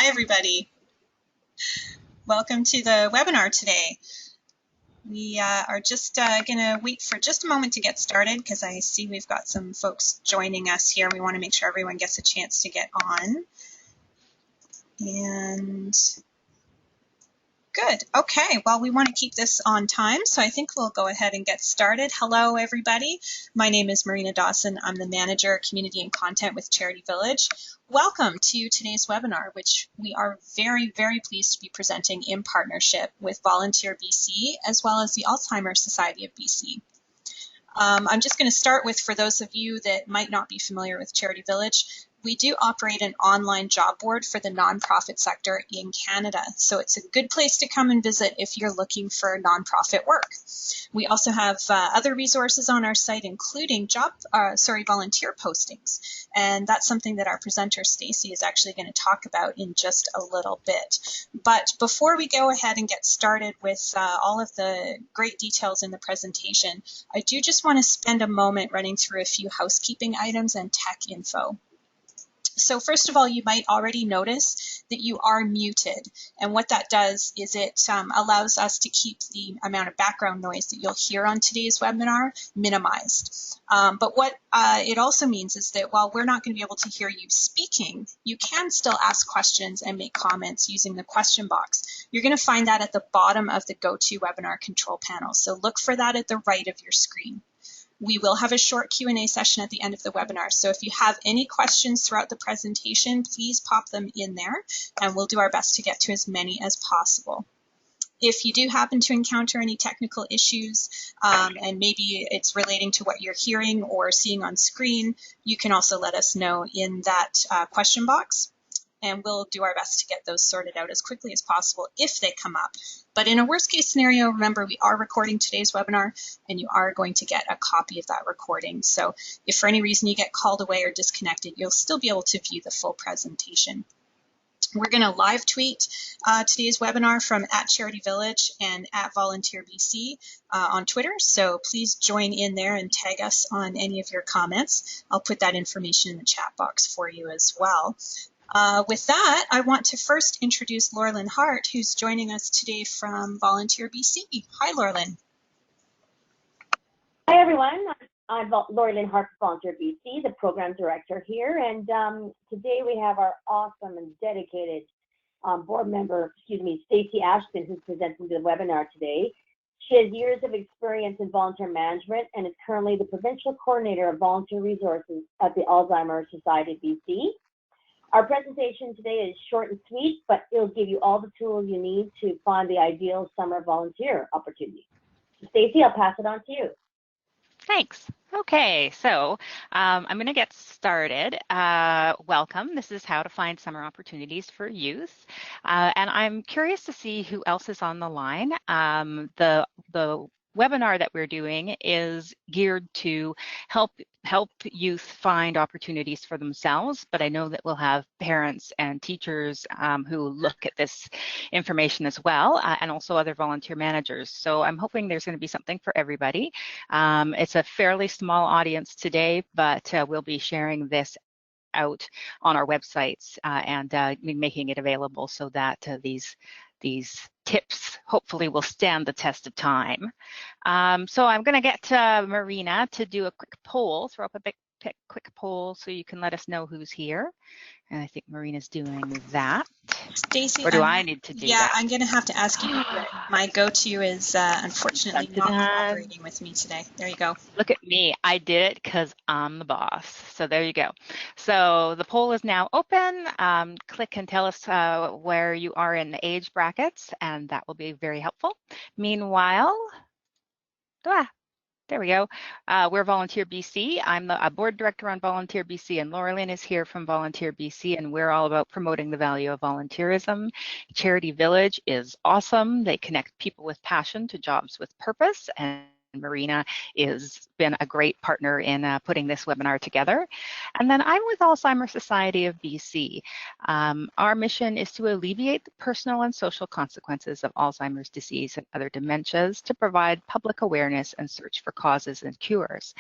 everybody. Welcome to the webinar today. We are just going to wait for just a moment to get started because I see we've got some folks joining us here. We want to make sure everyone gets a chance to get on. And good. Okay, well, we want to keep this on time, so I think we'll go ahead and get started. Hello, everybody. My name is Marina Dawson. I'm the Manager of Community and Content with Charity Village. Welcome to today's webinar, which we are very, very pleased to be presenting in partnership with Volunteer BC, as well as the Alzheimer Society of BC. I'm just going to start with, for those of you that might not be familiar with Charity Village, we do operate an online job board for the nonprofit sector in Canada. So it's a good place to come and visit if you're looking for nonprofit work. We also have other resources on our site, including volunteer postings. And that's something that our presenter, Stacy, is actually going to talk about in just a little bit. But before we go ahead and get started with all of the great details in the presentation, I do just want to spend a moment running through a few housekeeping items and tech info. So first of all, you might already notice that you are muted. And what that does is it allows us to keep the amount of background noise that you'll hear on today's webinar minimized. But what it also means is that while we're not going to be able to hear you speaking, you can still ask questions and make comments using the question box. You're going to find that at the bottom of the GoToWebinar control panel. So look for that at the right of your screen. We will have a short Q&A session at the end of the webinar. So if you have any questions throughout the presentation, please pop them in there and we'll do our best to get to as many as possible. If you do happen to encounter any technical issues and maybe it's relating to what you're hearing or seeing on screen, you can also let us know in that question box. And we'll do our best to get those sorted out as quickly as possible if they come up. But in a worst case scenario, remember, we are recording today's webinar and you are going to get a copy of that recording. So if for any reason you get called away or disconnected, you'll still be able to view the full presentation. We're going to live tweet today's webinar from @CharityVillage and @VolunteerBC on Twitter. So please join in there and tag us on any of your comments. I'll put that information in the chat box for you as well. With that, I want to first introduce Laurelyn Hart, who's joining us today from Volunteer BC. Hi, Laurelyn. Hi, everyone. I'm Laurelyn Hart, Volunteer BC, the program director here. And today we have our awesome and dedicated board member, Stacy Ashton, who's presenting the webinar today. She has years of experience in volunteer management and is currently the provincial coordinator of volunteer resources at the Alzheimer Society of BC. Our presentation today is short and sweet, but it'll give you all the tools you need to find the ideal summer volunteer opportunity. Stacy, I'll pass it on to you. Thanks. Okay, so I'm going to get started. Welcome. This is how to find summer opportunities for youth. And I'm curious to see who else is on the line. The webinar that we're doing is geared to help youth find opportunities for themselves, but I know that we'll have parents and teachers who look at this information as well, and also other volunteer managers. So I'm hoping there's going to be something for everybody. It's a fairly small audience today, but we'll be sharing this out on our websites and making it available so that these tips hopefully will stand the test of time. So I'm going to get Marina to do a quick poll, throw up a quick poll so you can let us know who's here. And I think Marina's doing that. Stacy, or do I need to do that? Yeah, I'm going to have to ask you. My go-to is unfortunately not cooperating with me today. There you go. Look at me. I did it because I'm the boss. So there you go. So the poll is now open. Click and tell us where you are in the age brackets, and that will be very helpful. Meanwhile, there we go. We're Volunteer BC. I'm the board director on Volunteer BC, and Laurelyn is here from Volunteer BC, and we're all about promoting the value of volunteerism. Charity Village is awesome. They connect people with passion to jobs with purpose, and Marina has been a great partner in putting this webinar together. And then I'm with Alzheimer Society of BC. Our mission is to alleviate the personal and social consequences of Alzheimer's disease and other dementias, to provide public awareness and search for causes and cures.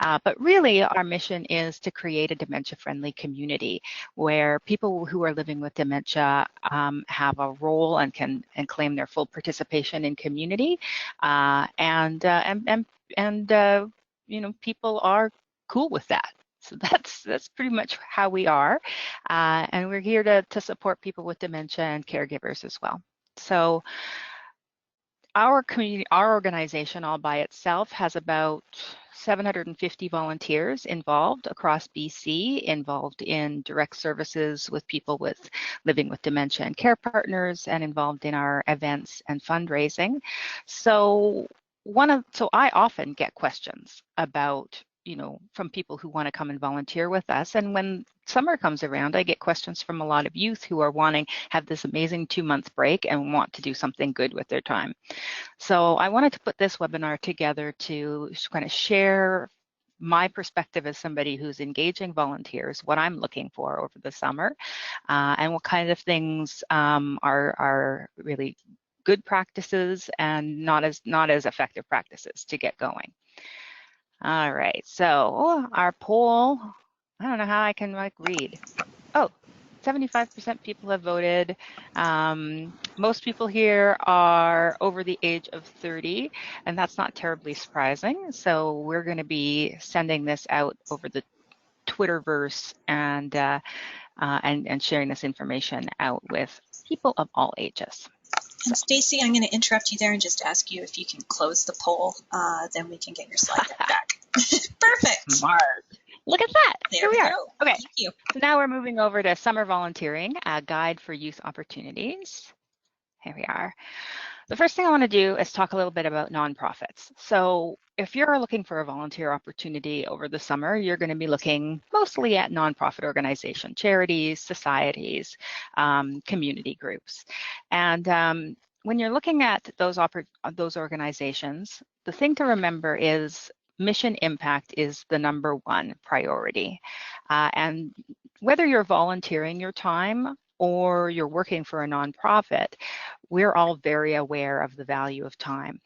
But really, our mission is to create a dementia-friendly community where people who are living with dementia have a role and can claim their full participation in community, and you know, people are cool with that. So that's pretty much how we are, and we're here to support people with dementia and caregivers as well. So our community, our organization all by itself has about 750 volunteers involved across BC, involved in direct services with people with living with dementia and care partners, and involved in our events and fundraising. So I often get questions about, you know, from people who want to come and volunteer with us. And when summer comes around, I get questions from a lot of youth who are have this amazing 2-month break and want to do something good with their time. So I wanted to put this webinar together to kind of share my perspective as somebody who's engaging volunteers, what I'm looking for over the summer, and what kind of things are really good practices and not as effective practices to get going. All right, so our poll, I don't know how I can read. Oh, 75% people have voted. Most people here are over the age of 30, and that's not terribly surprising. So we're going to be sending this out over the Twitterverse and sharing this information out with people of all ages. And Stacy, I'm going to interrupt you there and just ask you if you can close the poll, then we can get your slide deck back. Perfect. Smart. Look at that. There we are. go. Okay. Thank you. So now we're moving over to summer volunteering, a guide for youth opportunities. Here we are. The first thing I want to do is talk a little bit about nonprofits. So if you're looking for a volunteer opportunity over the summer, you're going to be looking mostly at nonprofit organizations, charities, societies, community groups. And when you're looking at those organizations, the thing to remember is mission impact is the #1 priority. And whether you're volunteering your time or you're working for a nonprofit, we're all very aware of the value of time.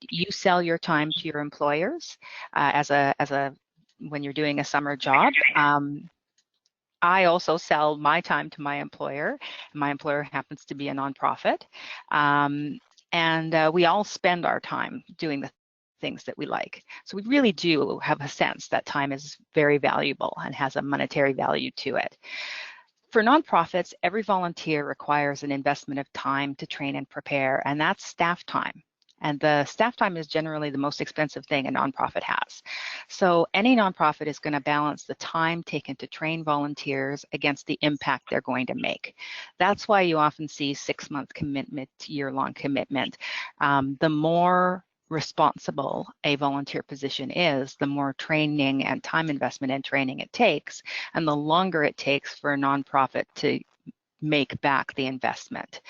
You sell your time to your employers when you're doing a summer job. I also sell my time to my employer. My employer happens to be a nonprofit. And we all spend our time doing the things that we like. So we really do have a sense that time is very valuable and has a monetary value to it. For nonprofits, every volunteer requires an investment of time to train and prepare, and that's staff time. And the staff time is generally the most expensive thing a nonprofit has. So any nonprofit is going to balance the time taken to train volunteers against the impact they're going to make. That's why you often see 6-month commitment, year-long commitment. The more responsible a volunteer position is, the more training and time investment and training it takes, and the longer it takes for a nonprofit to make back the investment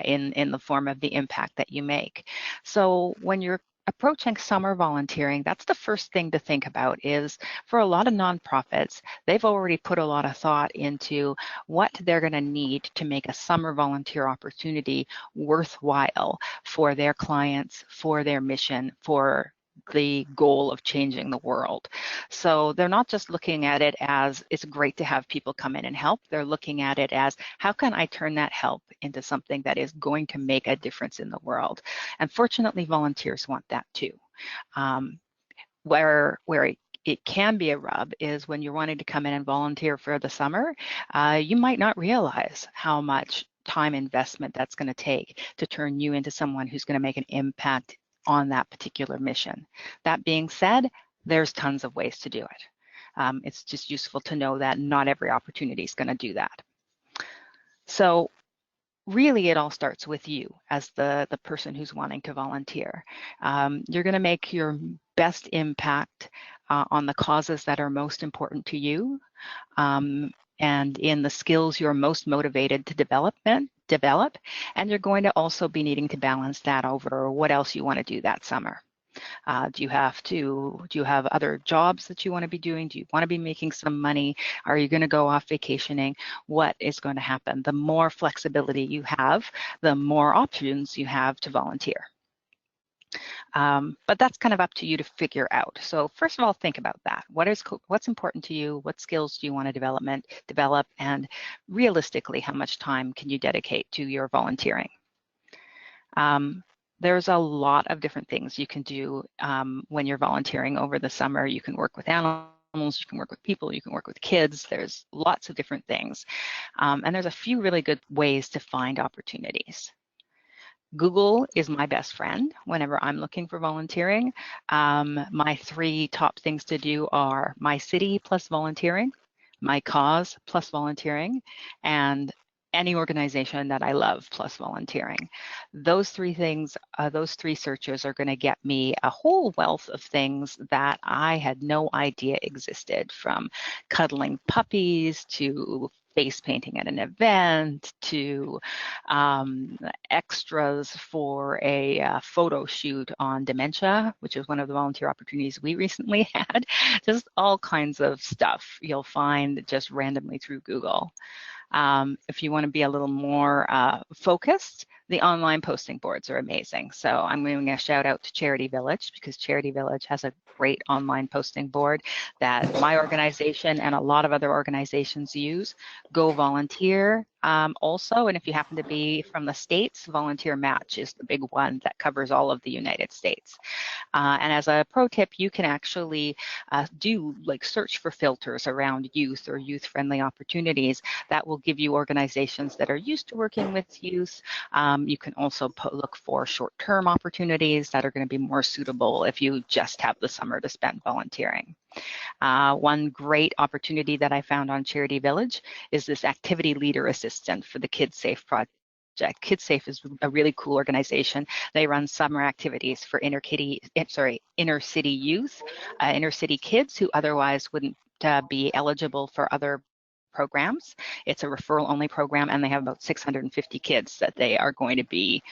in the form of the impact that you make. So when you're approaching summer volunteering, that's the first thing to think about. Is for a lot of nonprofits, they've already put a lot of thought into what they're going to need to make a summer volunteer opportunity worthwhile for their clients, for their mission, for the goal of changing the world. So they're not just looking at it as it's great to have people come in and help. They're looking at it as, how can I turn that help into something that is going to make a difference in the world? And fortunately, volunteers want that too. Where it can be a rub is when you're wanting to come in and volunteer for the summer, you might not realize how much time investment that's going to take to turn you into someone who's going to make an impact on that particular mission. That being said, there's tons of ways to do it. It's just useful to know that not every opportunity is going to do that. So really, it all starts with you as the person who's wanting to volunteer. You're going to make your best impact on the causes that are most important to you, and in the skills you're most motivated to develop, and you're going to also be needing to balance that over what else you want to do that summer. Do you have other jobs that you want to be doing? Do you want to be making some money? Are you going to go off vacationing? What is going to happen? The more flexibility you have, the more options you have to volunteer. But that's kind of up to you to figure out. So first of all, think about that. What's important to you? What skills do you want to develop? And realistically, how much time can you dedicate to your volunteering? There's a lot of different things you can do when you're volunteering over the summer. You can work with animals, you can work with people, you can work with kids. There's lots of different things. And there's a few really good ways to find opportunities. Google is my best friend whenever I'm looking for volunteering. My 3 top things to do are my city plus volunteering, my cause plus volunteering, and any organization that I love plus volunteering. Those 3 things, those 3 searches are going to get me a whole wealth of things that I had no idea existed, from cuddling puppies to face painting at an event to extras for a photo shoot on dementia, which is one of the volunteer opportunities we recently had. Just all kinds of stuff you'll find just randomly through Google. If you want to be a little more focused, the online posting boards are amazing. So I'm giving a shout out to CharityVillage, because CharityVillage has a great online posting board that my organization and a lot of other organizations use. Go Volunteer also, and if you happen to be from the States, Volunteer Match is the big one that covers all of the United States. And as a pro tip, you can actually search for filters around youth or youth-friendly opportunities that will give you organizations that are used to working with youth. You can also look for short-term opportunities that are going to be more suitable if you just have the summer to spend volunteering. One great opportunity that I found on CharityVillage is this activity leader assistant for the Kids Safe project. KidSafe is a really cool organization. They run summer activities for inner city youth, inner city kids who otherwise wouldn't be eligible for other programs. It's a referral-only program, and they have about 650 kids that they are going to be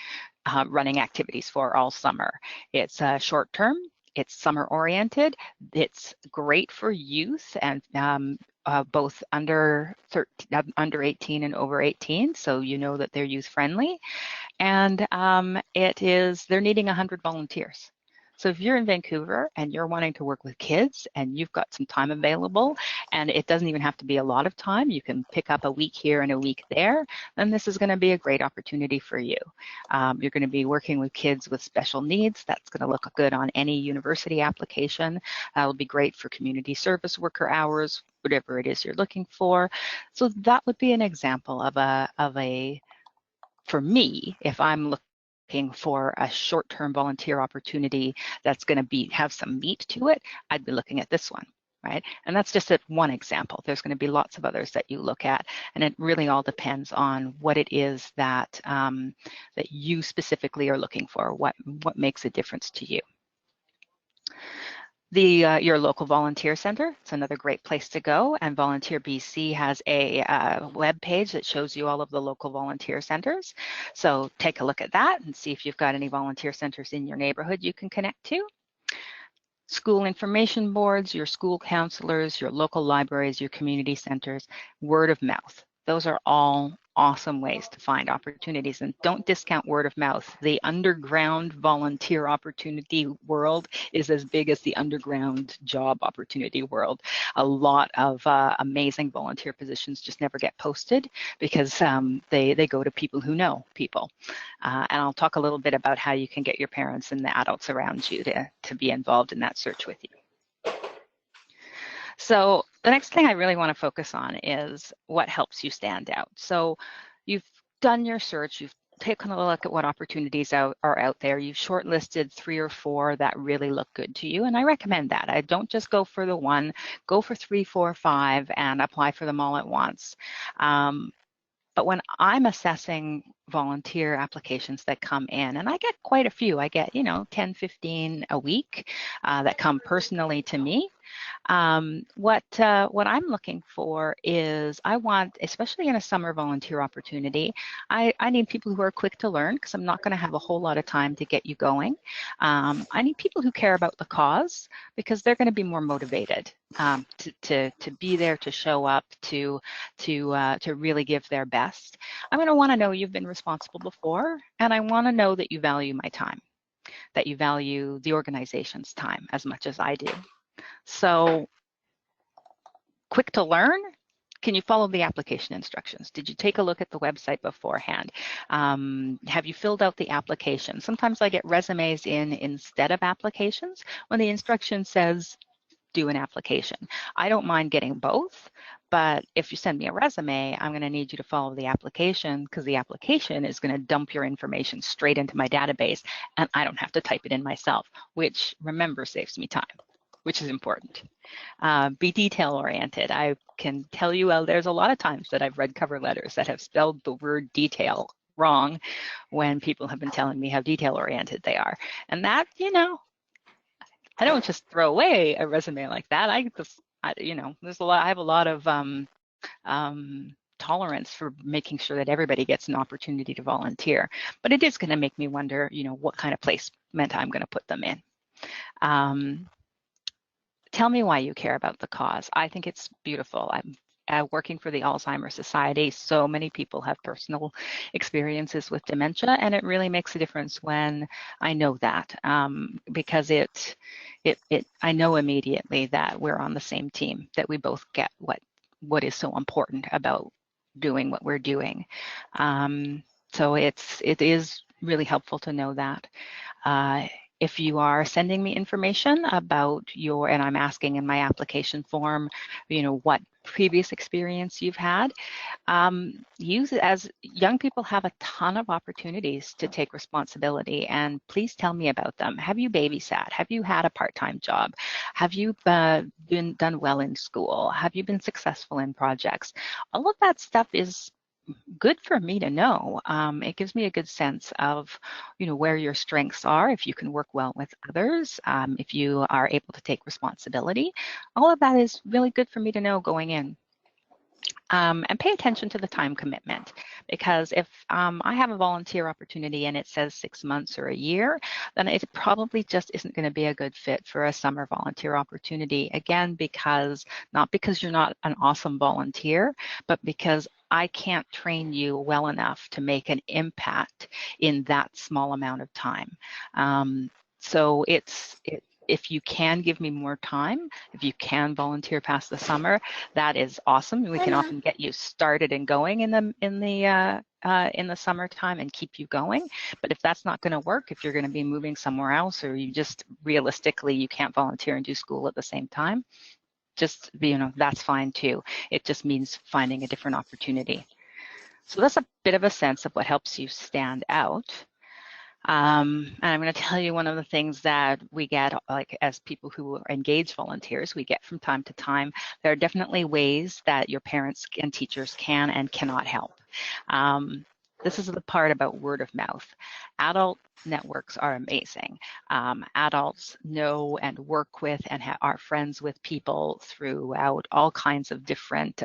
running activities for all summer. It's short-term. It's summer-oriented. It's great for youth and both under 18 and over 18, so you know that they're youth-friendly. And they're needing 100 volunteers. So if you're in Vancouver and you're wanting to work with kids and you've got some time available, and it doesn't even have to be a lot of time, you can pick up a week here and a week there, then this is going to be a great opportunity for you. You're going to be working with kids with special needs. That's going to look good on any university application. That'll be great for community service worker hours, whatever it is you're looking for. So that would be an example of a for me, if I'm looking for a short-term volunteer opportunity that's going to have some meat to it, I'd be looking at this one, right? And that's just one example. There's going to be lots of others that you look at, and it really all depends on what it is that that you specifically are looking for, what makes a difference to you. Your local volunteer center, it's another great place to go, and Volunteer BC has a web page that shows you all of the local volunteer centers. So take a look at that and see if you've got any volunteer centers in your neighborhood you can connect to. School information boards, your school counselors, your local libraries, your community centers, word of mouth. Those are all awesome ways to find opportunities, and don't discount word of mouth. The underground volunteer opportunity world is as big as the underground job opportunity world. A lot of amazing volunteer positions just never get posted because they go to people who know people. And I'll talk a little bit about how you can get your parents and the adults around you to be involved in that search with you. So the next thing I really want to focus on is what helps you stand out. So you've done your search, you've taken a look at what opportunities are out there, you've shortlisted 3 or 4 that really look good to you, and I recommend that. I don't just go for the one, go for 3, 4, 5 and apply for them all at once. But when I'm assessing volunteer applications that come in, and I get quite a few. I get, 10, 15 a week that come personally to me. What I'm looking for is I want, especially in a summer volunteer opportunity, I need people who are quick to learn because I'm not going to have a whole lot of time to get you going. I need people who care about the cause because they're going to be more motivated to be there, to show up, to really give their best. I'm going to want to know you've been responsible before, and I want to know that you value my time, that you value the organization's time as much as I do. So, quick to learn. Can you follow the application instructions? Did you take a look at the website beforehand? Have you filled out the application? Sometimes I get resumes in instead of applications when the instruction says do an application. I don't mind getting both, but if you send me a resume, I'm going to need you to follow the application because the application is going to dump your information straight into my database and I don't have to type it in myself, which, remember, saves me time, which is important. Be detail oriented. I can tell you there's a lot of times that I've read cover letters that have spelled the word detail wrong when people have been telling me how detail oriented they are. And that, I don't just throw away a resume like that. There's a lot, I have a lot of tolerance for making sure that everybody gets an opportunity to volunteer. But it is going to make me wonder, what kind of placement I'm going to put them in. Tell me why you care about the cause. I think it's beautiful. I'm working for the Alzheimer Society. So many people have personal experiences with dementia, and it really makes a difference when I know that, because I know immediately that we're on the same team, that we both get what is so important about doing what we're doing. So it is really helpful to know that. If you are sending me information about and I'm asking in my application form, what previous experience you've had, use it. As young people have a ton of opportunities to take responsibility, and please tell me about them. Have you babysat? Have you had a part-time job? Have you been done well in school? Have you been successful in projects? All of that stuff is good for me to know. It gives me a good sense of, where your strengths are, if you can work well with others, if you are able to take responsibility. All of that is really good for me to know going in. And pay attention to the time commitment, because if I have a volunteer opportunity and it says 6 months or a year, then it probably just isn't going to be a good fit for a summer volunteer opportunity. Again, not because you're not an awesome volunteer, but because I can't train you well enough to make an impact in that small amount of time. So if you can give me more time, if you can volunteer past the summer, that is awesome. We can often get you started and going in the summertime and keep you going. But if that's not going to work, if you're going to be moving somewhere else, or you just realistically you can't volunteer and do school at the same time, just that's fine too. It just means finding a different opportunity. So that's a bit of a sense of what helps you stand out. And I'm going to tell you one of the things that we get, like as people who engage volunteers, we get from time to time. There are definitely ways that your parents and teachers can and cannot help. This is the part about word of mouth. Adult networks are amazing. Adults know and work with and are friends with people throughout all kinds of different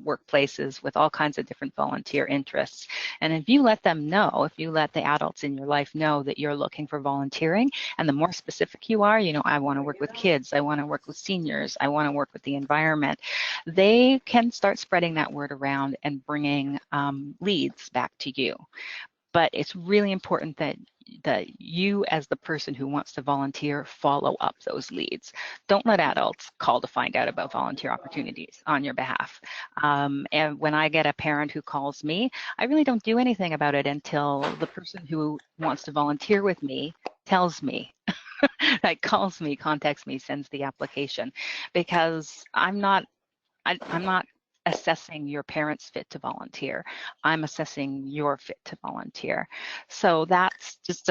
workplaces with all kinds of different volunteer interests. And if you let them know, if you let the adults in your life know that you're looking for volunteering, and the more specific you are, I want to work with kids, I want to work with seniors, I want to work with the environment, they can start spreading that word around and bringing leads back to you. But it's really important that you, as the person who wants to volunteer, follow up those leads. Don't let adults call to find out about volunteer opportunities on your behalf. And when I get a parent who calls me, I really don't do anything about it until the person who wants to volunteer with me tells me. Like calls me, contacts me, sends the application, because I'm not assessing your parents' fit to volunteer. I'm assessing your fit to volunteer. So that's just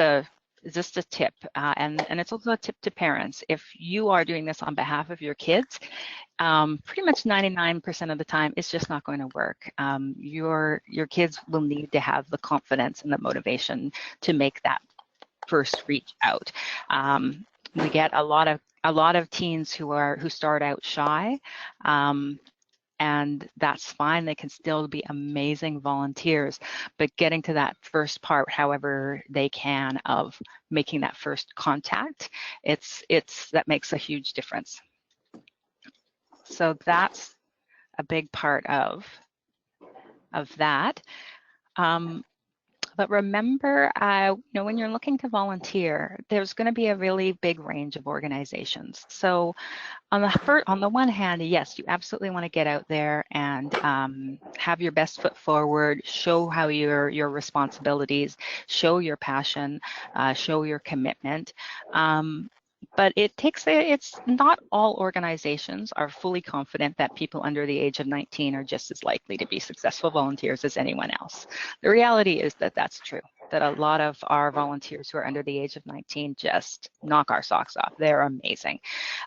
just a tip, and it's also a tip to parents. If you are doing this on behalf of your kids, pretty much 99% of the time, it's just not going to work. Your kids will need to have the confidence and the motivation to make that first reach out. We get a lot of teens who start out shy. And that's fine. They can still be amazing volunteers, but getting to that first part, however they can, of making that first contact, that makes a huge difference. So that's a big part of that. But remember, when you're looking to volunteer, there's going to be a really big range of organizations. So on the one hand, yes, you absolutely want to get out there and have your best foot forward, show how your responsibilities, show your passion, show your commitment. But it's not all organizations are fully confident that people under the age of 19 are just as likely to be successful volunteers as anyone else. The reality is that that's true, that a lot of our volunteers who are under the age of 19 just knock our socks off. They're amazing.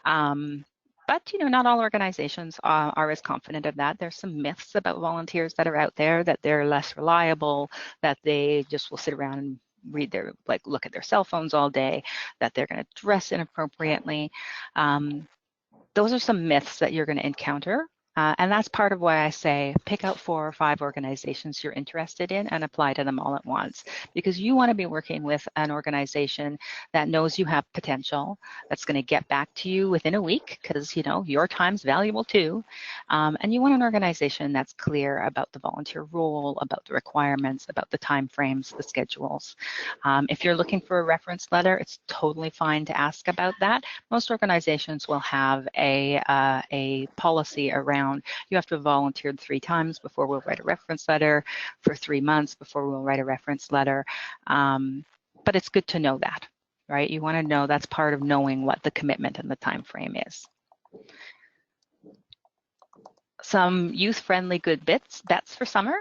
But not all organizations are as confident of that. There's some myths about volunteers that are out there, that they're less reliable, that they just will sit around and look at their cell phones all day, that they're going to dress inappropriately. Those are some myths that you're going to encounter. And that's part of why I say pick out 4 or 5 organizations you're interested in and apply to them all at once, because you want to be working with an organization that knows you have potential, that's going to get back to you within a week, because your time's valuable too. And you want an organization that's clear about the volunteer role, about the requirements, about the time frames, the schedules. If you're looking for a reference letter, it's totally fine to ask about that. Most organizations will have a policy around you have to have volunteered 3 times before we'll write a reference letter, for 3 months before we'll write a reference letter. But it's good to know that, right? You want to know, that's part of knowing what the commitment and the time frame is. Some youth-friendly good bets for summer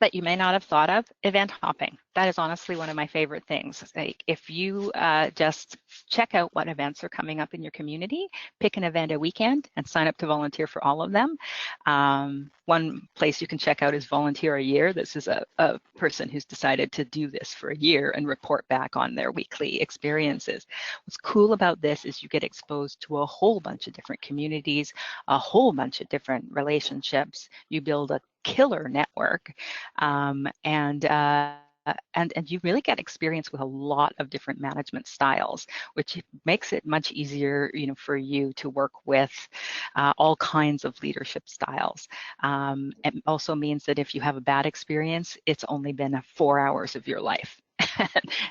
that you may not have thought of: event hopping. That is honestly one of my favorite things. Like, if you just check out what events are coming up in your community, pick an event a weekend and sign up to volunteer for all of them. One place you can check out is Volunteer a Year. This is a person who's decided to do this for a year and report back on their weekly experiences. What's cool about this is you get exposed to a whole bunch of different communities, a whole bunch of different relationships. You build a killer network, and you really get experience with a lot of different management styles, which makes it much easier, for you to work with all kinds of leadership styles. It also means that if you have a bad experience, it's only been 4 hours of your life.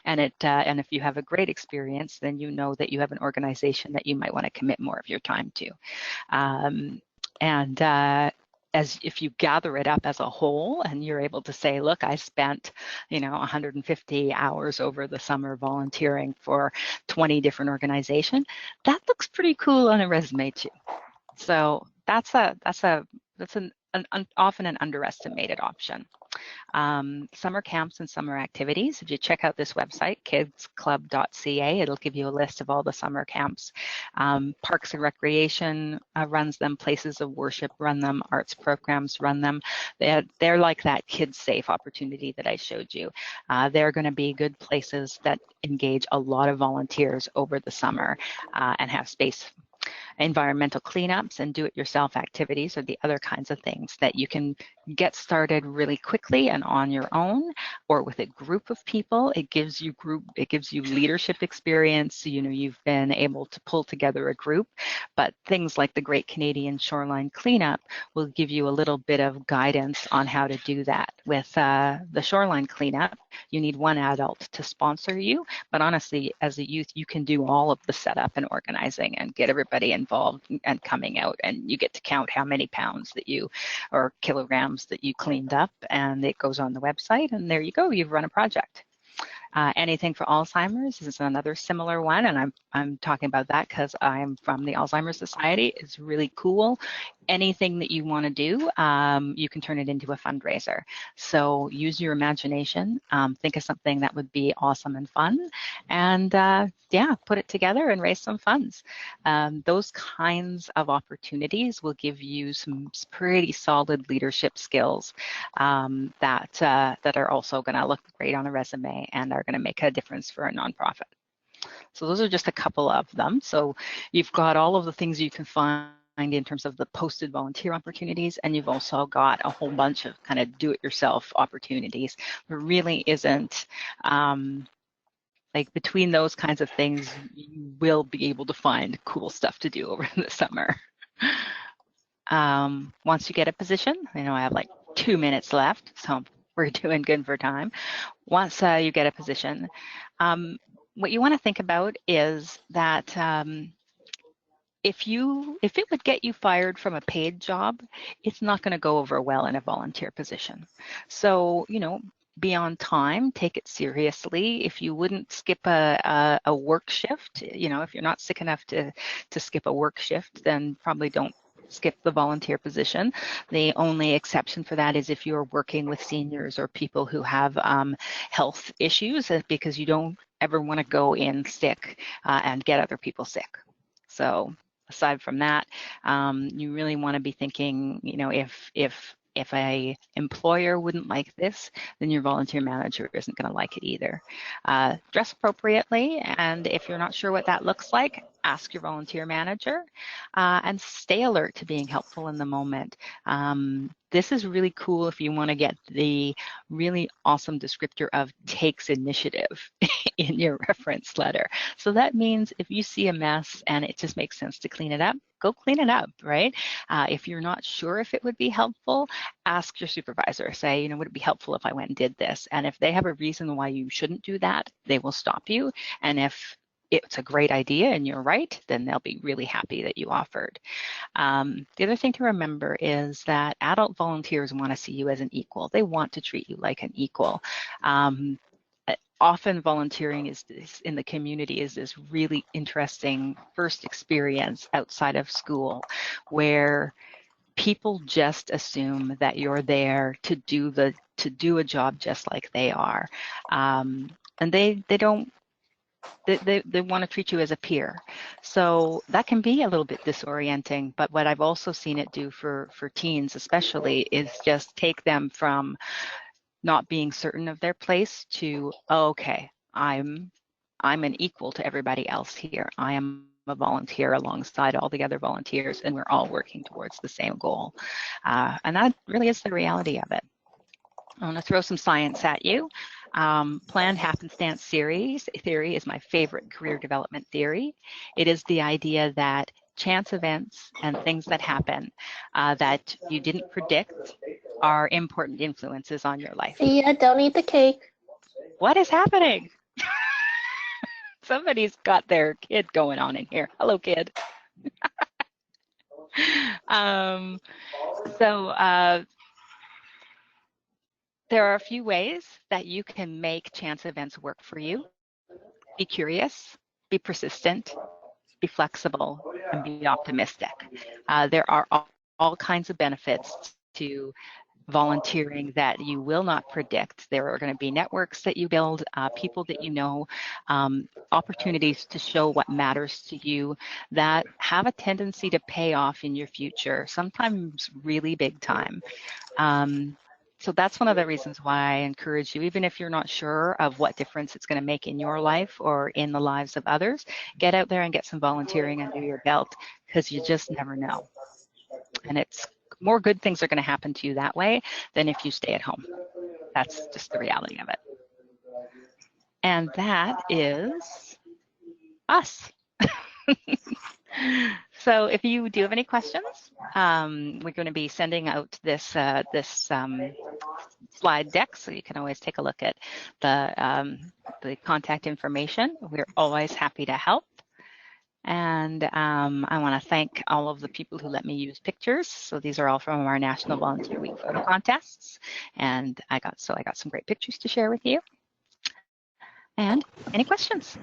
And if you have a great experience, then you know that you have an organization that you might want to commit more of your time to. As if you gather it up as a whole and you're able to say, look, I spent 150 hours over the summer volunteering for 20 different organizations, that looks pretty cool on a resume too. So that's often an underestimated option. Summer camps and summer activities. If you check out this website, kidsclub.ca, it'll give you a list of all the summer camps. Parks and Recreation runs them, Places of Worship run them, arts programs run them. They're like that kids safe opportunity that I showed you. They're going to be good places that engage a lot of volunteers over the summer and have space. Environmental cleanups and do-it-yourself activities are the other kinds of things that you can get started really quickly and on your own, or with a group of people. It gives you leadership experience. You've been able to pull together a group, but things like the Great Canadian Shoreline Cleanup will give you a little bit of guidance on how to do that. With the shoreline cleanup, you need one adult to sponsor you, but honestly, as a youth, you can do all of the setup and organizing and get everybody involved and coming out, and you get to count how many pounds or kilograms that you cleaned up, and it goes on the website, and there you go, you've run a project. Anything for Alzheimer's is another similar one, and I'm talking about that because I'm from the Alzheimer Society. It's really cool. anything that you want to do, you can turn it into a fundraiser. So use your imagination, think of something that would be awesome and fun, and yeah, put it together and raise some funds. Those kinds of opportunities will give you some pretty solid leadership skills that are also going to look great on a resume and are going to make a difference for a nonprofit. So those are just a couple of them. So you've got all of the things you can find in terms of the posted volunteer opportunities, and you've also got a whole bunch of kind of do-it-yourself opportunities. There really isn't, like between those kinds of things, you will be able to find cool stuff to do over the summer. Once you get a position, I know I have like 2 minutes left, so we're doing good for time. Once you get a position, what you want to think about is that if it would get you fired from a paid job, it's not going to go over well in a volunteer position. So, be on time, take it seriously. If you wouldn't skip a work shift, if you're not sick enough to skip a work shift, then probably don't skip the volunteer position. The only exception for that is if you're working with seniors or people who have health issues, because you don't ever want to go in sick and get other people sick. So aside from that, you really want to be thinking, if a employer wouldn't like this, then your volunteer manager isn't going to like it either. Dress appropriately, and if you're not sure what that looks like, ask your volunteer manager, and stay alert to being helpful in the moment. This is really cool if you want to get the really awesome descriptor of takes initiative in your reference letter. So that means if you see a mess and it just makes sense to clean it up, go clean it up, right? If you're not sure if it would be helpful, ask your supervisor. Say, would it be helpful if I went and did this? And if they have a reason why you shouldn't do that, they will stop you. And if it's a great idea and you're right, then they'll be really happy that you offered. The other thing to remember is that adult volunteers want to see you as an equal. They want to treat you like an equal. Often volunteering is in the community is this really interesting first experience outside of school where people just assume that you're there to do a job just like they are. And they want to treat you as a peer. So that can be a little bit disorienting, but what I've also seen it do for teens especially is just take them from not being certain of their place to, oh, okay, I'm an equal to everybody else here. I am a volunteer alongside all the other volunteers, and we're all working towards the same goal. And that really is the reality of it. I want to throw some science at you. Planned happenstance theory is my favorite career development theory. It is the idea that chance events and things that happen that you didn't predict are important influences on your life. Yeah, don't eat the cake. What is happening? Somebody's got their kid going on in here. Hello, kid. There are a few ways that you can make chance events work for you. Be curious, be persistent, be flexible, and be optimistic. There are all kinds of benefits to volunteering that you will not predict. There are going to be networks that you build, people that you know, opportunities to show what matters to you that have a tendency to pay off in your future, sometimes really big time. So that's one of the reasons why I encourage you, even if you're not sure of what difference it's going to make in your life or in the lives of others, get out there and get some volunteering under your belt, because you just never know. And it's more good things are going to happen to you that way than if you stay at home. That's just the reality of it. And that is us. So if you do have any questions, we're going to be sending out this slide deck, so you can always take a look at the contact information. We're always happy to help. And I want to thank all of the people who let me use pictures. So these are all from our National Volunteer Week photo contests. And I got some great pictures to share with you. And any questions?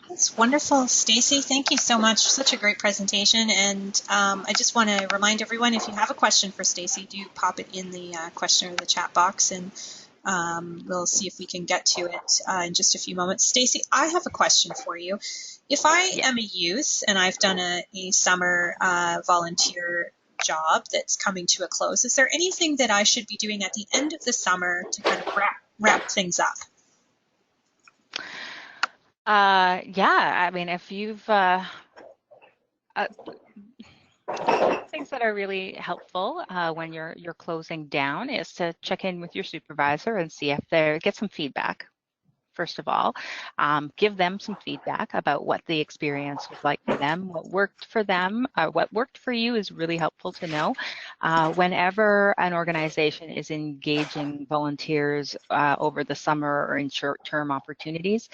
That's wonderful, Stacy. Thank you so much. Such a great presentation. And I just want to remind everyone, if you have a question for Stacy, do pop it in the question or the chat box, and we'll see if we can get to it in just a few moments. Stacy, I have a question for you. If I Yeah. am a youth and I've done a summer volunteer job that's coming to a close, is there anything that I should be doing at the end of the summer to kind of wrap things up? Yeah, I mean, if you've things that are really helpful when you're closing down is to check in with your supervisor and see if they get some feedback. First of all, give them some feedback about what the experience was like for them, what worked for them, what worked for you is really helpful to know. Whenever an organization is engaging volunteers over the summer or in short-term opportunities,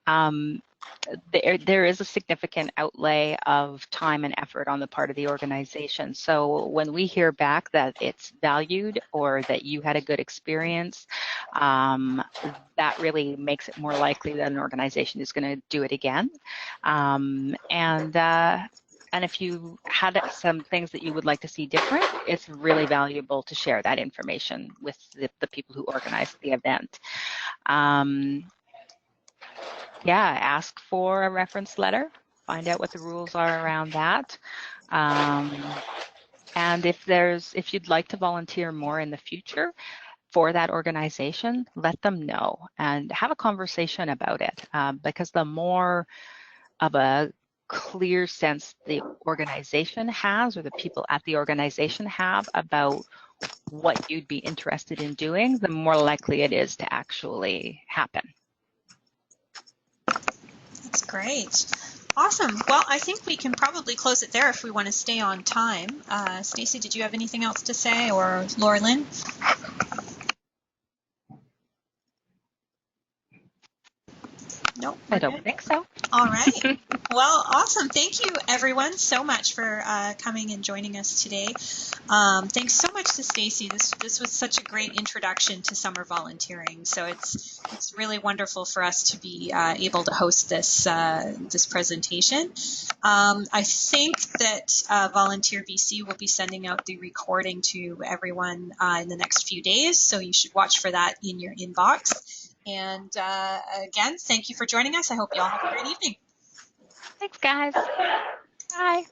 there is a significant outlay of time and effort on the part of the organization. So when we hear back that it's valued or that you had a good experience, that really makes it more likely that an organization is going to do it again. And if you had some things that you would like to see different, it's really valuable to share that information with the people who organize the event. Yeah, ask for a reference letter, find out what the rules are around that. And if you'd like to volunteer more in the future for that organization, let them know and have a conversation about it, because the more of a clear sense the organization has or the people at the organization have about what you'd be interested in doing, the more likely it is to actually happen. That's great. Awesome. Well, I think we can probably close it there if we want to stay on time. Stacy, did you have anything else to say, or Laura Lynn? Nope. I don't think so. All right. Well, awesome. Thank you, everyone, so much for coming and joining us today. Thanks so much to Stacy. This was such a great introduction to summer volunteering. So it's really wonderful for us to be able to host this this presentation. I think that Volunteer BC will be sending out the recording to everyone in the next few days. So you should watch for that in your inbox. And again, thank you for joining us. I hope you all have a great evening. Thanks, guys. Bye.